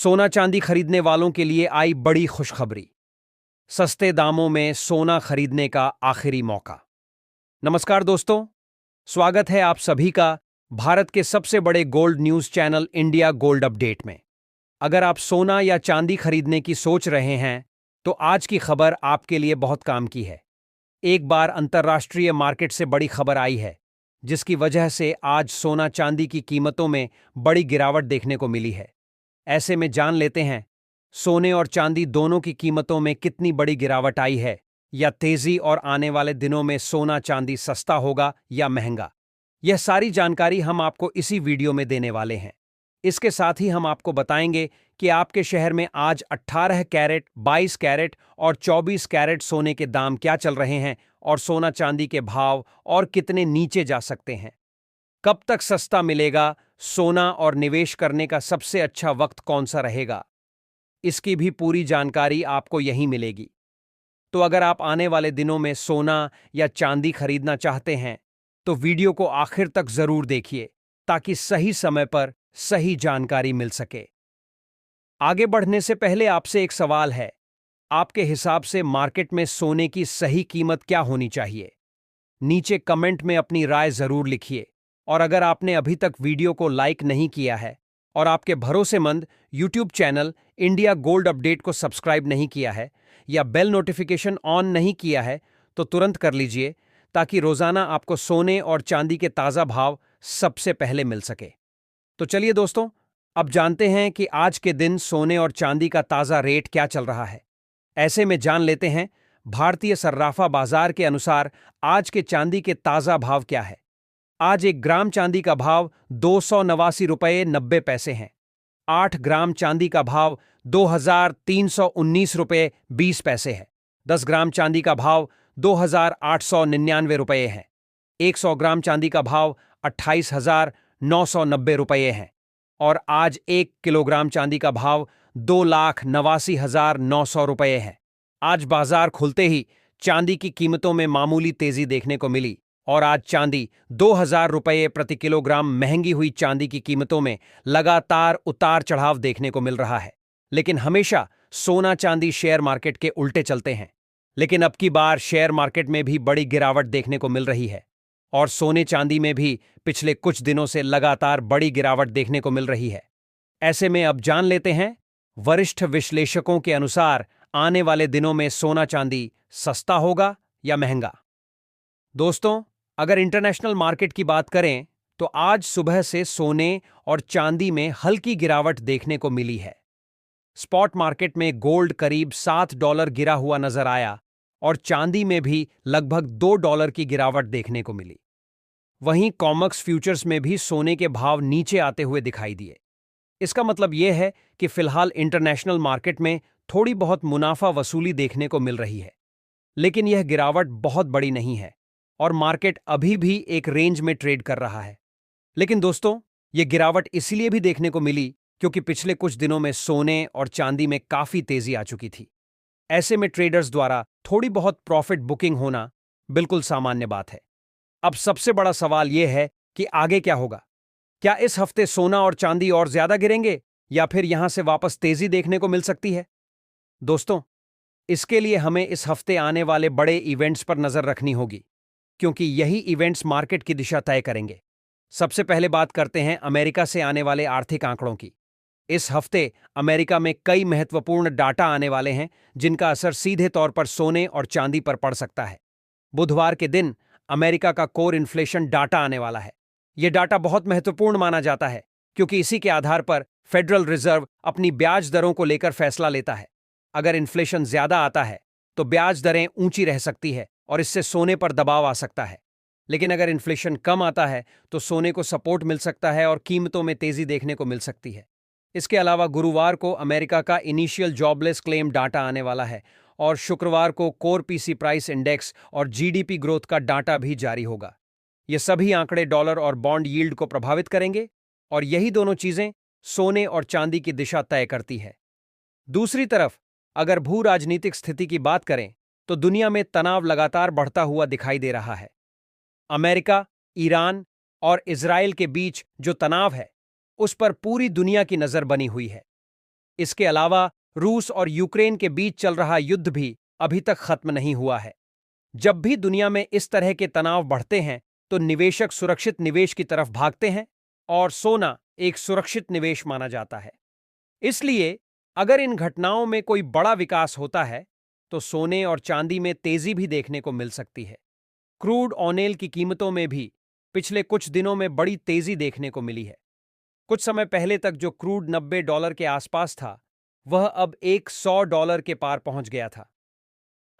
सोना चांदी खरीदने वालों के लिए आई बड़ी खुशखबरी। सस्ते दामों में सोना खरीदने का आखिरी मौका। नमस्कार दोस्तों, स्वागत है आप सभी का भारत के सबसे बड़े gold news channel India gold update में। अगर आप सोना या चांदी खरीदने की सोच रहे हैं तो आज की खबर आपके लिए बहुत काम की है। एक बार अंतर्राष्ट्रीय मार्केट से बड़ी खबर आई है जिसकी वजह से आज सोना चांदी की कीमतों में बड़ी गिरावट देखने को मिली है। ऐसे में जान लेते हैं सोने और चांदी दोनों की कीमतों में कितनी बड़ी गिरावट आई है, या तेजी और आने वाले दिनों में सोना चांदी सस्ता होगा या महंगा। यह सारी जानकारी हम आपको इसी वीडियो में देने वाले हैं। इसके साथ ही हम आपको बताएंगे कि आपके शहर में आज 18 कैरेट, 22 कैरेट और 24 कैरेट सोने के दाम क्या चल रहे हैं और सोना चांदी के भाव और कितने नीचे जा सकते हैं। कब तक सस्ता मिलेगा सोना और निवेश करने का सबसे अच्छा वक्त कौन सा रहेगा, इसकी भी पूरी जानकारी आपको यहीं मिलेगी। तो अगर आप आने वाले दिनों में सोना या चांदी खरीदना चाहते हैं तो वीडियो को आखिर तक जरूर देखिए ताकि सही समय पर सही जानकारी मिल सके। आगे बढ़ने से पहले आपसे एक सवाल है, आपके हिसाब से मार्केट में सोने की सही कीमत क्या होनी चाहिए? नीचे कमेंट में अपनी राय जरूर लिखिए। और अगर आपने अभी तक वीडियो को लाइक नहीं किया है और आपके भरोसेमंद YouTube channel India gold update को सब्सक्राइब नहीं किया है या बेल नोटिफिकेशन ऑन नहीं किया है तो तुरंत कर लीजिए ताकि रोजाना आपको सोने और चांदी के ताज़ा भाव सबसे पहले मिल सके। तो चलिए दोस्तों, अब जानते हैं कि आज के दिन सोने और चांदी का ताज़ा रेट क्या चल रहा है। ऐसे में जान लेते हैं भारतीय सर्राफा बाजार के अनुसार आज के चांदी के ताज़ा भाव क्या है। आज 1 ग्राम चांदी का भाव 289 रुपये 90 पैसे है। 8 ग्राम चांदी का भाव 2319 रुपये 20 पैसे है। 10 ग्राम चांदी का भाव 2899 रुपये है। 100 ग्राम चांदी का भाव 28,990 रुपये है। और आज 1 किलोग्राम चांदी का भाव 2,89,900 रुपये है। आज बाजार खुलते ही चांदी की कीमतों में मामूली तेजी देखने को मिली और आज चांदी 2,000 रुपये प्रति किलोग्राम महंगी हुई चांदी की कीमतों में लगातार उतार चढ़ाव देखने को मिल रहा है। लेकिन हमेशा सोना चांदी शेयर मार्केट के उल्टे चलते हैं, लेकिन अब की बार शेयर मार्केट में भी बड़ी गिरावट देखने को मिल रही है और सोने चांदी में भी पिछले कुछ दिनों से लगातार बड़ी गिरावट देखने को मिल रही है। ऐसे में अब जान लेते हैं वरिष्ठ विश्लेषकों के अनुसार आने वाले दिनों में सोना चांदी सस्ता होगा या महंगा। दोस्तों, अगर इंटरनेशनल मार्केट की बात करें तो आज सुबह से सोने और चांदी में हल्की गिरावट देखने को मिली है। स्पॉट मार्केट में गोल्ड करीब $7 गिरा हुआ नजर आया और चांदी में भी लगभग $2 की गिरावट देखने को मिली। वहीं कॉमक्स फ्यूचर्स में भी सोने के भाव नीचे आते हुए दिखाई दिए। इसका मतलब यह है कि फिलहाल इंटरनेशनल मार्केट में थोड़ी बहुत मुनाफा वसूली देखने को मिल रही है, लेकिन यह गिरावट बहुत बड़ी नहीं है और मार्केट अभी भी एक रेंज में ट्रेड कर रहा है। लेकिन दोस्तों, यह गिरावट इसलिए भी देखने को मिली क्योंकि पिछले कुछ दिनों में सोने और चांदी में काफी तेजी आ चुकी थी। ऐसे में ट्रेडर्स द्वारा थोड़ी बहुत प्रॉफिट बुकिंग होना बिल्कुल सामान्य बात है। अब सबसे बड़ा सवाल यह है कि आगे क्या होगा। क्या इस हफ्ते सोना और चांदी और ज्यादा गिरेंगे या फिर यहां से वापस तेजी देखने को मिल सकती है? दोस्तों, इसके लिए हमें इस हफ्ते आने वाले बड़े इवेंट्स पर नजर रखनी होगी क्योंकि यही इवेंट्स मार्केट की दिशा तय करेंगे। सबसे पहले बात करते हैं अमेरिका से आने वाले आर्थिक आंकड़ों की। इस हफ्ते अमेरिका में कई महत्वपूर्ण डाटा आने वाले हैं जिनका असर सीधे तौर पर सोने और चांदी पर पड़ सकता है। बुधवार के दिन अमेरिका का कोर इन्फ्लेशन डाटा आने वाला है। यह डाटा बहुत महत्वपूर्ण माना जाता है क्योंकि इसी के आधार पर फेडरल रिजर्व अपनी ब्याज दरों को लेकर फैसला लेता है। अगर इन्फ्लेशन ज्यादा आता है तो ब्याज दरें ऊंची रह सकती है और इससे सोने पर दबाव आ सकता है। लेकिन अगर इन्फ्लेशन कम आता है तो सोने को सपोर्ट मिल सकता है और कीमतों में तेजी देखने को मिल सकती है। इसके अलावा गुरुवार को अमेरिका का इनिशियल जॉबलेस क्लेम डाटा आने वाला है और शुक्रवार को कोर पीसी प्राइस इंडेक्स और जीडीपी ग्रोथ का डाटा भी जारी होगा। ये सभी आंकड़े डॉलर और बॉन्ड यील्ड को प्रभावित करेंगे और यही दोनों चीजें सोने और चांदी की दिशा तय करती है। दूसरी तरफ अगर भू राजनीतिक स्थिति की बात करें तो दुनिया में तनाव लगातार बढ़ता हुआ दिखाई दे रहा है। अमेरिका, ईरान और इजराइल के बीच जो तनाव है उस पर पूरी दुनिया की नजर बनी हुई है। इसके अलावा रूस और यूक्रेन के बीच चल रहा युद्ध भी अभी तक खत्म नहीं हुआ है। जब भी दुनिया में इस तरह के तनाव बढ़ते हैं तो निवेशक सुरक्षित निवेश की तरफ भागते हैं और सोना एक सुरक्षित निवेश माना जाता है। इसलिए अगर इन घटनाओं में कोई बड़ा विकास होता है तो सोने और चांदी में तेजी भी देखने को मिल सकती है। क्रूड ऑयल की कीमतों में भी पिछले कुछ दिनों में बड़ी तेजी देखने को मिली है। कुछ समय पहले तक जो क्रूड $90 के आसपास था, वह अब $100 के पार पहुंच गया था।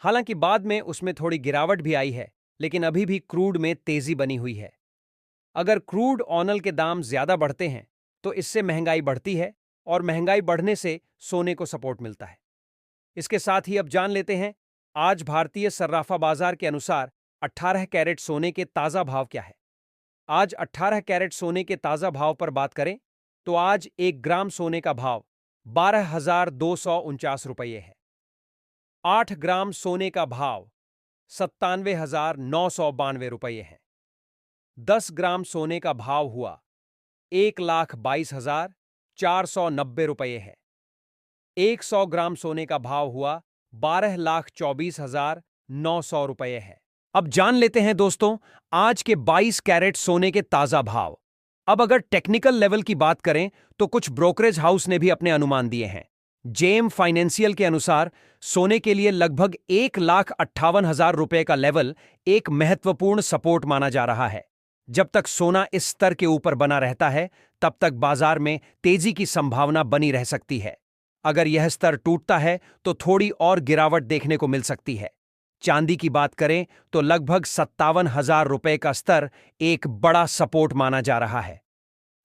हालांकि बाद में उसमें थोड़ी गिरावट भी आई है, लेकिन अभी भी क्रूड में तेजी बनी हुई है। अगर क्रूड ऑयल के दाम ज्यादा बढ़ते हैं तो इससे महंगाई बढ़ती है और महंगाई बढ़ने से सोने को सपोर्ट मिलता है। इसके साथ ही अब जान लेते हैं आज भारतीय सर्राफा बाजार के अनुसार 18 कैरेट सोने के ताजा भाव क्या है। आज 18 कैरेट सोने के ताजा भाव पर बात करें तो आज 1 ग्राम सोने का भाव 12,249 रुपये है। 8 ग्राम सोने का भाव 97,992 रुपये है। 10 ग्राम सोने का भाव हुआ 1,22,490 रुपये है। 100 ग्राम सोने का भाव हुआ 12,24,900 रुपये है। अब जान लेते हैं दोस्तों आज के 22 कैरेट सोने के ताजा भाव। अब अगर टेक्निकल लेवल की बात करें तो कुछ ब्रोकरेज हाउस ने भी अपने अनुमान दिए हैं। जेम फाइनेंशियल के अनुसार सोने के लिए लगभग 1,58,000 रुपए का लेवल एक महत्वपूर्ण सपोर्ट माना जा रहा है। जब तक सोना इस स्तर के ऊपर बना रहता है तब तक बाजार में तेजी की संभावना बनी रह सकती है। अगर यह स्तर टूटता है तो थोड़ी और गिरावट देखने को मिल सकती है। चांदी की बात करें तो लगभग 57,000 रुपए का स्तर एक बड़ा सपोर्ट माना जा रहा है।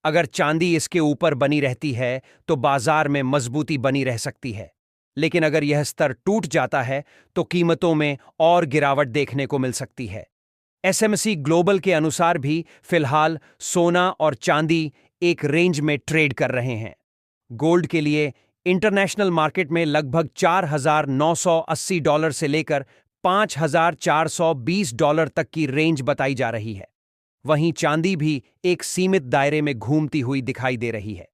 अगर चांदी इसके ऊपर बनी रहती है तो बाजार में मजबूती बनी रह सकती है, लेकिन अगर यह स्तर टूट जाता है तो कीमतों में और गिरावट देखने को मिल सकती है। एसएमसी ग्लोबल के अनुसार भी फिलहाल सोना और चांदी एक रेंज में ट्रेड कर रहे हैं। गोल्ड के लिए इंटरनेशनल मार्केट में लगभग $4,980 से लेकर $5,420 तक की रेंज बताई जा रही है। वहीं चांदी भी एक सीमित दायरे में घूमती हुई दिखाई दे रही है।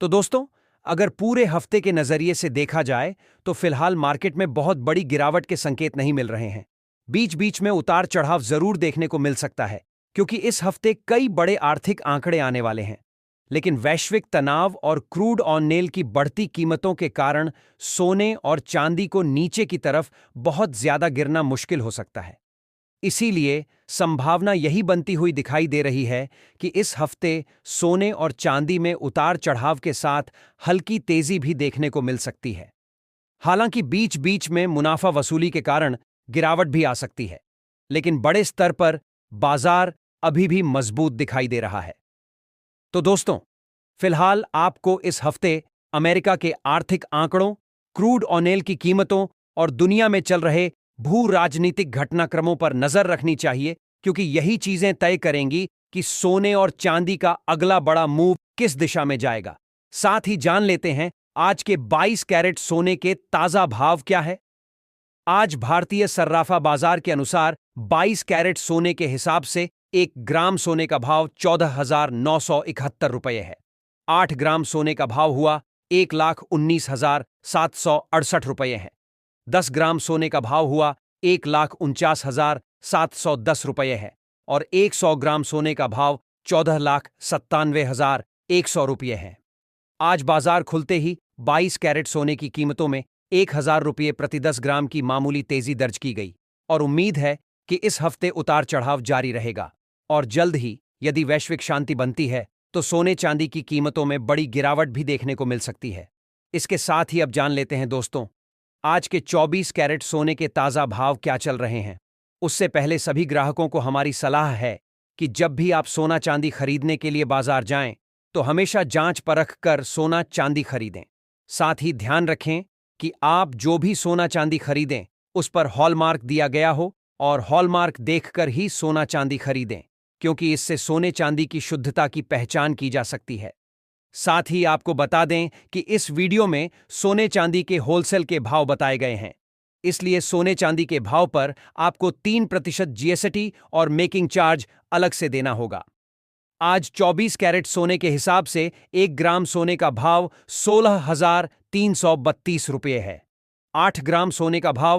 तो दोस्तों, अगर पूरे हफ्ते के नजरिए से देखा जाए तो फिलहाल मार्केट में बहुत बड़ी गिरावट के संकेत नहीं मिल रहे हैं। बीच बीच में उतार चढ़ाव जरूर देखने को मिल सकता है क्योंकि इस हफ्ते कई बड़े आर्थिक आंकड़े आने वाले हैं। लेकिन वैश्विक तनाव और क्रूड ऑयल की बढ़ती कीमतों के कारण सोने और चांदी को नीचे की तरफ बहुत ज्यादा गिरना मुश्किल हो सकता है। इसीलिए संभावना यही बनती हुई दिखाई दे रही है कि इस हफ्ते सोने और चांदी में उतार चढ़ाव के साथ हल्की तेजी भी देखने को मिल सकती है। हालांकि बीच बीच में मुनाफा वसूली के कारण गिरावट भी आ सकती है, लेकिन बड़े स्तर पर बाजार अभी भी मजबूत दिखाई दे रहा है। तो दोस्तों, फिलहाल आपको इस हफ्ते अमेरिका के आर्थिक आंकड़ों, क्रूड ऑयल की कीमतों और दुनिया में चल रहे भू राजनीतिक घटनाक्रमों पर नजर रखनी चाहिए, क्योंकि यही चीजें तय करेंगी कि सोने और चांदी का अगला बड़ा मूव किस दिशा में जाएगा। साथ ही जान लेते हैं आज के 22 कैरेट सोने के ताजा भाव क्या है। आज भारतीय सर्राफा बाजार के अनुसार 22 कैरेट सोने के हिसाब से 1 ग्राम सोने का भाव 14,971 रुपये है। 8 ग्राम सोने का भाव हुआ 1,19,768 रुपये है। 10 ग्राम सोने का भाव हुआ 1,49,710 रुपये है और 100 ग्राम सोने का भाव 14,97,100 रुपये है। आज बाजार खुलते ही 22 कैरेट सोने की कीमतों में 1,000 रुपये प्रति 10 ग्राम की मामूली तेजी दर्ज की गई और उम्मीद है कि इस हफ्ते उतार चढ़ाव जारी रहेगा और जल्द ही यदि वैश्विक शांति बनती है तो सोने चांदी की कीमतों में बड़ी गिरावट भी देखने को मिल सकती है। इसके साथ ही अब जान लेते हैं दोस्तों आज के 24 कैरेट सोने के ताजा भाव क्या चल रहे हैं। उससे पहले सभी ग्राहकों को हमारी सलाह है कि जब भी आप सोना चांदी खरीदने के लिए बाजार जाएं तो हमेशा जांच परख कर सोना चांदी खरीदें। साथ ही ध्यान रखें कि आप जो भी सोना चांदी खरीदें उस पर हॉलमार्क दिया गया हो और हॉलमार्क देखकर ही सोना चांदी खरीदें, क्योंकि इससे सोने चांदी की शुद्धता की पहचान की जा सकती है। साथ ही आपको बता दें कि इस वीडियो में सोने चांदी के होलसेल के भाव बताए गए हैं, इसलिए सोने चांदी के भाव पर आपको 3% जीएसटी और मेकिंग चार्ज अलग से देना होगा। आज 24 कैरेट सोने के हिसाब से 1 ग्राम सोने का भाव 332 रुपये है। 8 ग्राम सोने का भाव